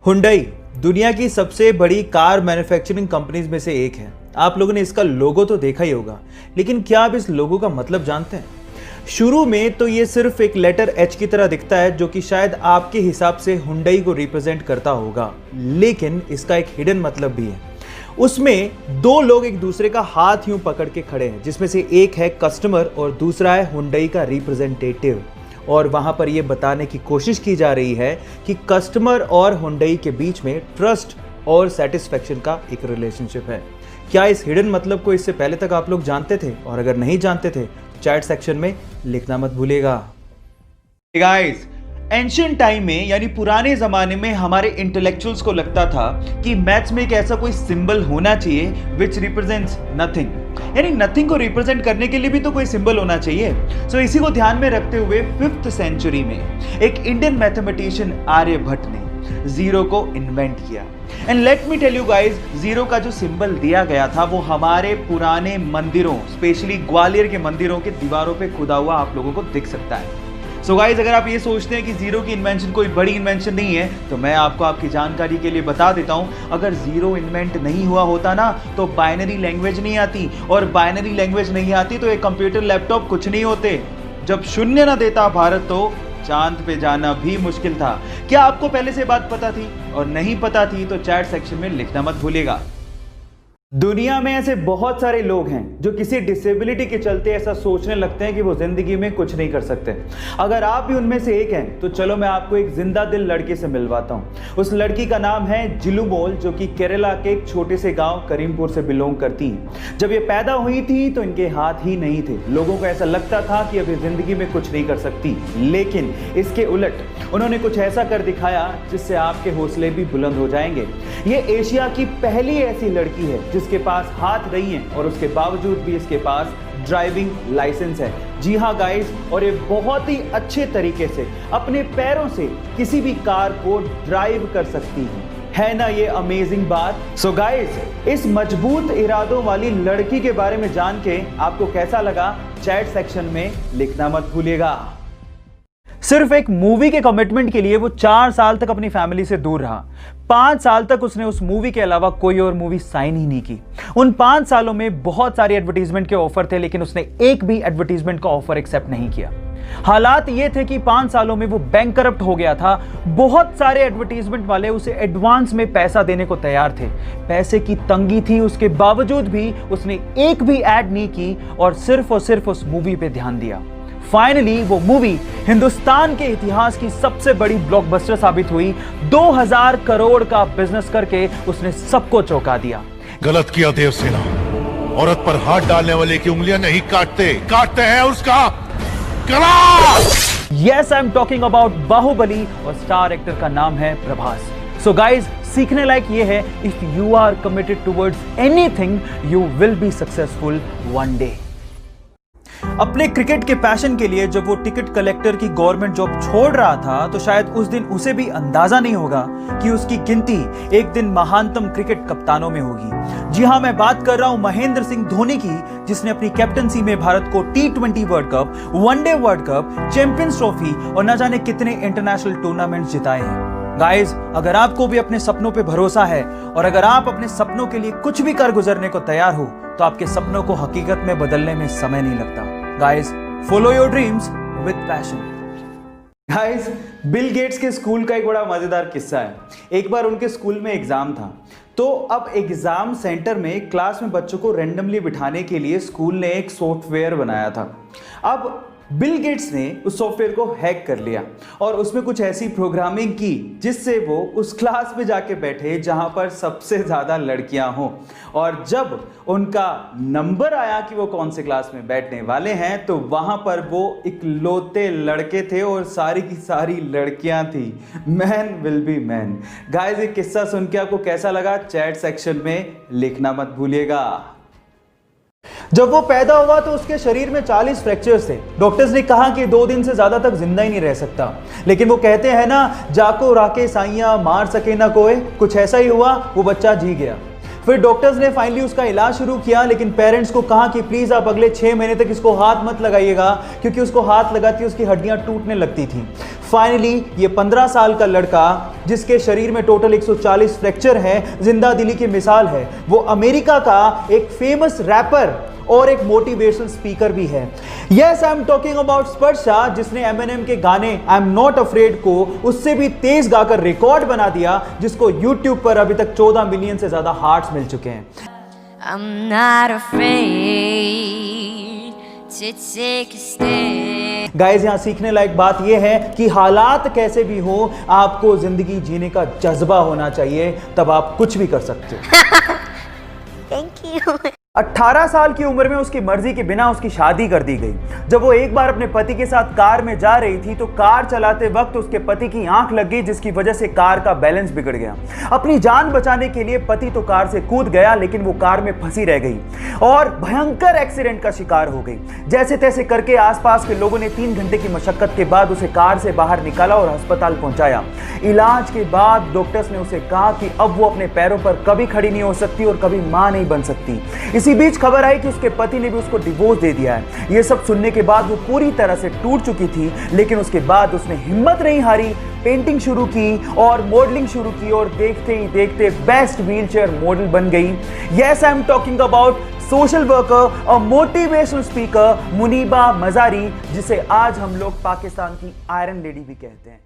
Hyundai दुनिया की सबसे बड़ी कार मैन्युफैक्चरिंग कंपनीज में से एक है। आप लोगों ने इसका लोगो तो देखा ही होगा, लेकिन क्या आप इस लोगो का मतलब जानते हैं? शुरू में तो ये सिर्फ एक लेटर एच की तरह दिखता है, जो कि शायद आपके हिसाब से हुंडई को रिप्रेजेंट करता होगा, लेकिन इसका एक हिडन मतलब भी है। उसमें दो लोग एक दूसरे का हाथ यूं पकड़ के खड़े हैं, जिसमें से एक है कस्टमर और दूसरा है हुंडई का रिप्रेजेंटेटिव। और वहां पर यह बताने की कोशिश की जा रही है कि कस्टमर और हुंडई के बीच में ट्रस्ट और सेटिस्फेक्शन का एक रिलेशनशिप है। क्या इस हिडन मतलब को इससे पहले तक आप लोग जानते थे? और अगर नहीं जानते थे तो चैट सेक्शन में लिखना मत भूलिएगा। गाइस, एंशिएंट टाइम में यानी पुराने जमाने में हमारे इंटेलेक्चुअल्स को लगता था कि मैथ्स में एक ऐसा कोई सिंबल होना चाहिए विच रिप्रेजेंट्स नथिंग, यानी नथिंग को रिप्रेजेंट करने के लिए भी तो कोई सिंबल होना चाहिए। सो इसी को ध्यान में रखते हुए 5th सेंचुरी में एक इंडियन मैथमेटिशियन आर्यभट्ट ने जीरो को इन्वेंट किया। And let me tell you guys, zero का जो सिंबल दिया गया था वो हमारे पुराने मंदिरों, स्पेशली ग्वालियर के मंदिरों के दीवारों पे खुदा हुआ आप लोगों को दिख सकता है। सो गाइज, अगर आप ये सोचते हैं कि जीरो की इन्वेंशन कोई बड़ी इन्वेंशन नहीं है, तो मैं आपको आपकी जानकारी के लिए बता देता हूं, अगर जीरो इन्वेंट नहीं हुआ होता ना तो बाइनरी लैंग्वेज नहीं आती, और बाइनरी लैंग्वेज नहीं आती तो एक कंप्यूटर लैपटॉप कुछ नहीं होते। जब शून्य ना देता भारत तो चांद पे जाना भी मुश्किल था। क्या आपको पहले से बात पता थी? और नहीं पता थी तो चैट सेक्शन में लिखना मत भूलिएगा। दुनिया में ऐसे बहुत सारे लोग हैं जो किसी डिसेबिलिटी के चलते ऐसा सोचने लगते हैं कि वो जिंदगी में कुछ नहीं कर सकते। अगर आप भी उनमें से एक हैं तो चलो मैं आपको एक जिंदा दिल लड़के से मिलवाता हूं। उस लड़की का नाम है जिलुमोल, जो कि केरला के एक छोटे से गांव करीमपुर से बिलोंग करती हैं। जब ये पैदा हुई थी तो इनके हाथ ही नहीं थे। लोगों को ऐसा लगता था कि अभी जिंदगी में कुछ नहीं कर सकती, लेकिन इसके उलट उन्होंने कुछ ऐसा कर दिखाया जिससे आपके हौसले भी बुलंद हो जाएंगे। ये एशिया की पहली ऐसी लड़की है जिसके पास हाथ नहीं है और उसके बावजूद भी इसके पास ड्राइविंग लाइसेंस है। जी हाँ गाइस, और ये बहुत ही अच्छे तरीके से अपने पैरों से किसी भी कार को ड्राइव कर सकती है ना ये अमेजिंग बात? सो गाइस, इस मजबूत इरादों वाली लड़की के बारे में जान के आपको कैसा लगा? चैट सेक्शन में लिखना मत भूलिएगा। सिर्फ एक मूवी के कमिटमेंट के लिए वो 4 साल तक अपनी फैमिली से दूर रहा। 5 साल तक उसने उस मूवी के अलावा कोई और मूवी साइन ही नहीं की। उन 5 सालों में बहुत सारी एडवर्टीजमेंट के ऑफर थे, लेकिन उसने एक भी एडवर्टीजमेंट का ऑफर एक्सेप्ट नहीं किया। हालात ये थे कि 5 सालों में वो बैंकरप्ट हो गया था। बहुत सारे एडवर्टीजमेंट वाले उसे एडवांस में पैसा देने को तैयार थे। पैसे की तंगी थी, उसके बावजूद भी उसने एक भी एड नहीं की और सिर्फ उस मूवी पे ध्यान दिया। फाइनली वो मूवी हिंदुस्तान के इतिहास की सबसे बड़ी ब्लॉकबस्टर साबित हुई। 2000 करोड़ का बिजनेस करके उसने सबको चौंका दिया। गलत किया देवसेना, औरत पर हाथ डालने वाले की उंगलियां नहीं काटते हैं उसका गला। Yes, I am talking about Baahubali, और स्टार एक्टर का नाम है प्रभास। सो गाइज, सीखने लायक ये है, if you are committed towards anything you will be successful one day. अपने क्रिकेट के पैशन के लिए जब वो टिकट कलेक्टर की गवर्नमेंट जॉब छोड़ रहा था, तो शायद उस दिन उसे भी अंदाजा नहीं होगा कि उसकी गिनती एक दिन महानतम क्रिकेट कप्तानों में होगी। जी हां, मैं बात कर रहा हूं महेंद्र सिंह धोनी की, जिसने अपनी कैप्टनसी में भारत को T20 world cup, one day world cup, champions trophy और न जाने कितने इंटरनेशनल टूर्नामेंट्स जिताए हैं। गाइस, अगर आपको भी अपने सपनों पे भरोसा है और अगर आप अपने सपनों के लिए कुछ भी कर गुजरने को तैयार हो, तो आपके सपनों को हकीकत में बदलने में समय नहीं लगता। Guys, follow your dreams with passion. Guys, Bill Gates के स्कूल का एक बड़ा मजेदार किस्सा है। एक बार उनके स्कूल में एग्जाम था, तो अब एग्जाम सेंटर में क्लास में बच्चों को रैंडमली बिठाने के लिए स्कूल ने एक सॉफ्टवेयर बनाया था। अब बिल गेट्स ने उस सॉफ्टवेयर को हैक कर लिया और उसमें कुछ ऐसी प्रोग्रामिंग की जिससे वो उस क्लास में जाके बैठे जहां पर सबसे ज्यादा लड़कियां हों, और जब उनका नंबर आया कि वो कौन से क्लास में बैठने वाले हैं, तो वहां पर वो इकलौते लड़के थे और सारी की सारी लड़कियां थी। Man will be man. Guys, ये किस्सा सुन के आपको कैसा लगा? चैट सेक्शन में लिखना मत भूलिएगा। जब वो पैदा हुआ तो उसके शरीर में 40 फ्रैक्चर्स थे। डॉक्टर्स ने कहा कि 2 दिन से ज्यादा तक जिंदा ही नहीं रह सकता, लेकिन वो कहते हैं ना, जाको राके साइयां मार सके ना कोई, कुछ ऐसा ही हुआ, वो बच्चा जी गया। फिर डॉक्टर्स ने फाइनली उसका इलाज शुरू किया, लेकिन पेरेंट्स को कहा कि प्लीज आप अगले 6 महीने तक इसको हाथ मत लगाइएगा, क्योंकि उसको हाथ लगाती उसकी हड्डियां टूटने लगती थी। फाइनली ये 15 साल का लड़का जिसके शरीर में टोटल 140 फ्रैक्चर है, जिंदा दिली की मिसाल है। वो अमेरिका का एक फेमस रैपर और एक मोटिवेशनल स्पीकर भी है। Yes, I am talking about Sparsha, जिसने एमिनेम के गाने आई एम नॉट अफ्रेड को उससे भी तेज गाकर रिकॉर्ड बना दिया, जिसको यूट्यूब पर अभी तक 14 मिलियन से ज्यादा हार्ट्स मिल चुके हैं। I'm not afraid to take a stand. Guys, यहां सीखने लायक बात यह है कि हालात कैसे भी हो, आपको जिंदगी जीने का जज्बा होना चाहिए, तब आप कुछ भी कर सकते हो। Thank you. 18 साल की उम्र में उसकी मर्जी के बिना उसकी शादी कर दी गई। जब वो एक बार अपने पति के साथ कार में जा रही थी तो कार चलाते वक्त उसके पति की आंख लग गई, जिसकी वजह से कार का बैलेंस बिगड़ गया। अपनी जान बचाने के लिए पति तो कार से कूद गया, लेकिन वो कार में फंसी रह गई और भयंकर एक्सीडेंट का शिकार हो गई। जैसे तैसे करके आसपास के लोगों ने 3 घंटे की मशक्कत के बाद उसे कार से बाहर निकाला और अस्पताल पहुंचाया। इलाज के बाद डॉक्टर्स ने उसे कहा कि अब वो अपने पैरों पर कभी खड़ी नहीं हो सकती और कभी मां नहीं बन सकती। इसी बीच खबर आई कि उसके पति ने भी उसको डिवोर्स दे दिया है। ये सब सुनने के बाद वो पूरी तरह से टूट चुकी थी, लेकिन उसके बाद उसने हिम्मत नहीं हारी, पेंटिंग शुरू की और मॉडलिंग शुरू की और देखते ही देखते बेस्ट व्हीलचेयर मॉडल बन गई। Yes, I am talking about social worker और मोटिवेशनल स्पीकर मुनीबा मजारी, जिसे आज हम लोग पाकिस्तान की आयरन लेडी भी कहते हैं।